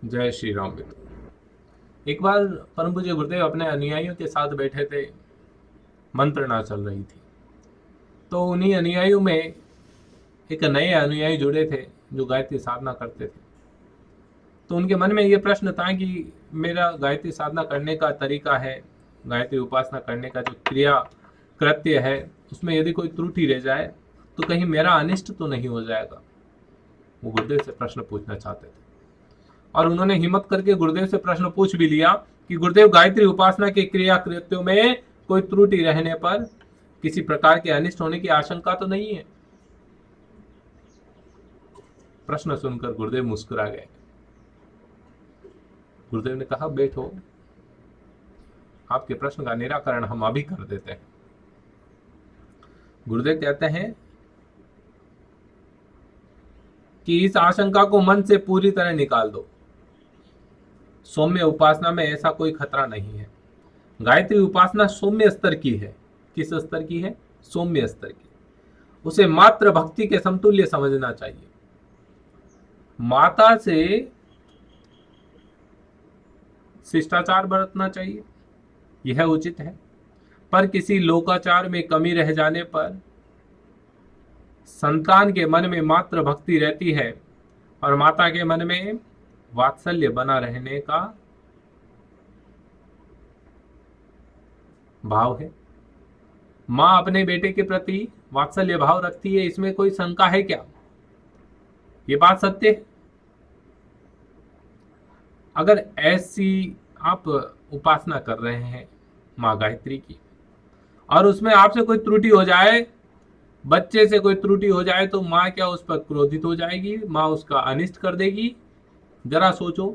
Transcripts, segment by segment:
जय श्री राम मित्र। एक बार परम पूज्य गुरुदेव अपने अनुयायियों के साथ बैठे थे। मंत्रणा चल रही थी। तो उन्हीं अनुयायियों में एक नए अनुयायी जुड़े थे जो गायत्री साधना करते थे। तो उनके मन में ये प्रश्न था कि मेरा गायत्री साधना करने का तरीका है, गायत्री उपासना करने का जो क्रिया कृत्य है, उसमें यदि कोई त्रुटि रह जाए तो कहीं मेरा अनिष्ट तो नहीं हो जाएगा। वो गुरुदेव से प्रश्न पूछना चाहते थे और उन्होंने हिम्मत करके गुरुदेव से प्रश्न पूछ भी लिया कि गुरुदेव, गायत्री उपासना के क्रिया कृत्यों में कोई त्रुटि रहने पर किसी प्रकार के अनिष्ट होने की आशंका तो नहीं है। प्रश्न सुनकर गुरुदेव मुस्कुरा गए। गुरुदेव ने कहा, बैठो, आपके प्रश्न का निराकरण हम अभी कर देते हैं। गुरुदेव कहते हैं कि इस आशंका को मन से पूरी तरह निकाल दो। सौम्य उपासना में ऐसा कोई खतरा नहीं है। गायत्री उपासना सौम्य स्तर की है। किस स्तर की है? सौम्य स्तर की। उसे मात्र भक्ति के समतुल्य समझना चाहिए। माता से शिष्टाचार बरतना चाहिए, यह उचित है। पर किसी लोकाचार में कमी रह जाने पर संतान के मन में मात्र भक्ति रहती है और माता के मन में वात्सल्य बना रहने का भाव है। मां अपने बेटे के प्रति वात्सल्य भाव रखती है, इसमें कोई शंका है क्या? ये बात सत्य है। अगर ऐसी आप उपासना कर रहे हैं मां गायत्री की और उसमें आपसे कोई त्रुटि हो जाए, बच्चे से कोई त्रुटि हो जाए, तो मां क्या उस पर क्रोधित हो जाएगी? मां उसका अनिष्ट कर देगी? जरा सोचो,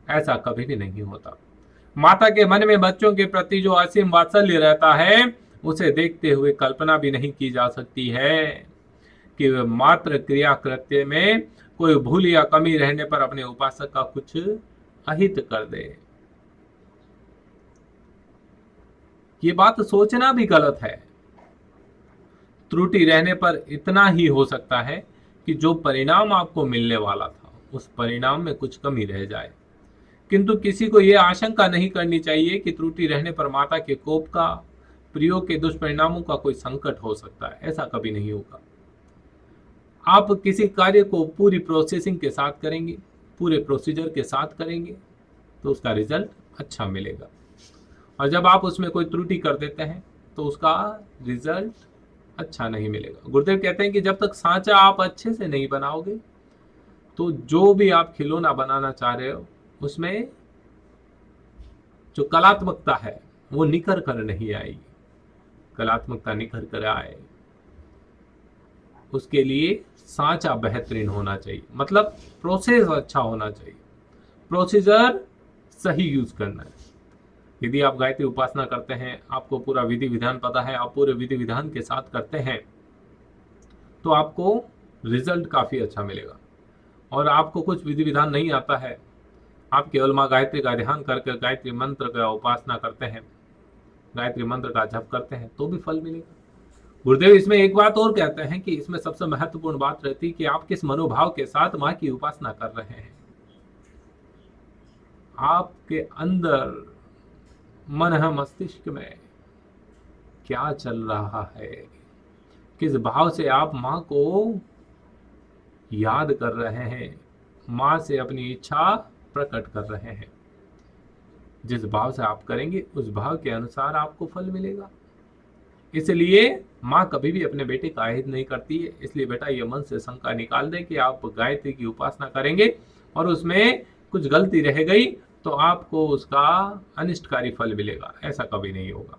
ऐसा कभी भी नहीं होता। माता के मन में बच्चों के प्रति जो असीम वात्सल्य रहता है, उसे देखते हुए कल्पना भी नहीं की जा सकती है कि वह मात्र क्रिया कृत्य में कोई भूल या कमी रहने पर अपने उपासक का कुछ अहित कर दे। ये बात सोचना भी गलत है। त्रुटि रहने पर इतना ही हो सकता है कि जो परिणाम आपको मिलने वाला था, उस परिणाम में कुछ कमी रह जाए। किंतु किसी को यह आशंका नहीं करनी चाहिए कि त्रुटि रहने पर माता के कोप का, प्रयोग के दुष्परिणामों का कोई संकट हो सकता है। ऐसा कभी नहीं होगा। आप किसी कार्य को पूरी प्रोसेसिंग के साथ करेंगे, पूरे प्रोसीजर के साथ करेंगे, तो उसका रिजल्ट अच्छा मिलेगा। और जब आप उसमें कोई त्रुटि कर देते हैं तो उसका रिजल्ट अच्छा नहीं मिलेगा। गुरुदेव कहते हैं कि जब तक सांचा आप अच्छे से नहीं बनाओगे, तो जो भी आप खिलौना बनाना चाह रहे हो, उसमें जो कलात्मकता है वो निखर कर नहीं आएगी। कलात्मकता निखर कर आए, उसके लिए सांचा बेहतरीन होना चाहिए। मतलब प्रोसेस अच्छा होना चाहिए, प्रोसीजर सही यूज करना है। यदि आप गायत्री उपासना करते हैं, आपको पूरा विधि विधान पता है, आप पूरे विधि विधान के साथ करते हैं, तो आपको रिजल्ट काफी अच्छा मिलेगा। और आपको कुछ विधि विधान नहीं आता है, आप केवल माँ गायत्री का ध्यान करके गायत्री मंत्र का उपासना करते हैं, गायत्री मंत्र का जप करते हैं, तो भी फल मिलेगा। गुरुदेव इसमें एक बात और कहते हैं कि इसमें सबसे महत्वपूर्ण बात रहती है कि आप किस मनोभाव के साथ माँ की उपासना कर रहे हैं। आपके अंदर मन है, मस्तिष्क में क्या चल रहा है, किस भाव से आप माँ को याद कर रहे हैं, माँ से अपनी इच्छा प्रकट कर रहे हैं। जिस भाव से आप करेंगे, उस भाव के अनुसार आपको फल मिलेगा। इसलिए माँ कभी भी अपने बेटे का अहित नहीं करती है। इसलिए बेटा, ये मन से शंका निकाल दे कि आप गायत्री की उपासना करेंगे और उसमें कुछ गलती रह गई तो आपको उसका अनिष्टकारी फल मिलेगा। ऐसा कभी नहीं होगा।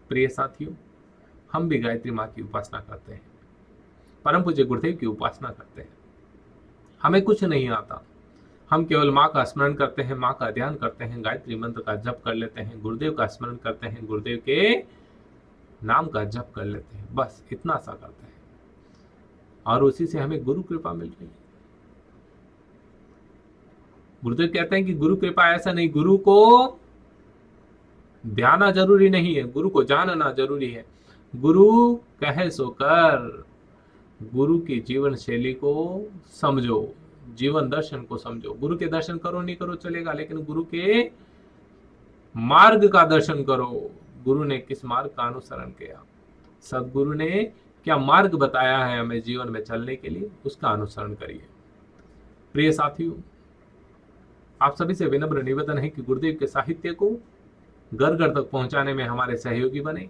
प्रिय साथियों, हम भी गायत्री माँ की उपासना करते हैं, परम पूज्य गुरुदेव की उपासना करते हैं। हमें कुछ नहीं आता, हम केवल माँ का स्मरण करते हैं, माँ का ध्यान करते हैं, गायत्री मंत्र का जप कर लेते हैं, गुरुदेव का स्मरण करते हैं, गुरुदेव के नाम का जप कर लेते हैं, बस इतना सा करते हैं। और उसी से हमें गुरु कृपा मिल रही है। गुरुदेव कहते हैं कि गुरु कृपा ऐसा नहीं, गुरु को ध्याना जरूरी नहीं है, गुरु को जानना जरूरी है। गुरु कहे सो कर, गुरु की जीवन शैली को समझो, जीवन दर्शन को समझो। गुरु के दर्शन करो नहीं करो चलेगा, लेकिन गुरु के मार्ग का दर्शन करो। गुरु ने किस मार्ग का अनुसरण किया, सदगुरु ने क्या मार्ग बताया है हमें जीवन में चलने के लिए, उसका अनुसरण करिए। प्रिय साथियों, आप सभी से विनम्र निवेदन है कि गुरुदेव के साहित्य को घर घर तक पहुंचाने में हमारे सहयोगी बने।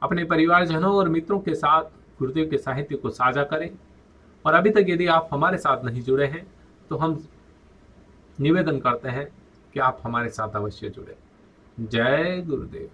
अपने परिवारजनों और मित्रों के साथ गुरुदेव के साहित्य को साझा करें। और अभी तक यदि आप हमारे साथ नहीं जुड़े हैं तो हम निवेदन करते हैं कि आप हमारे साथ अवश्य जुड़े। जय गुरुदेव।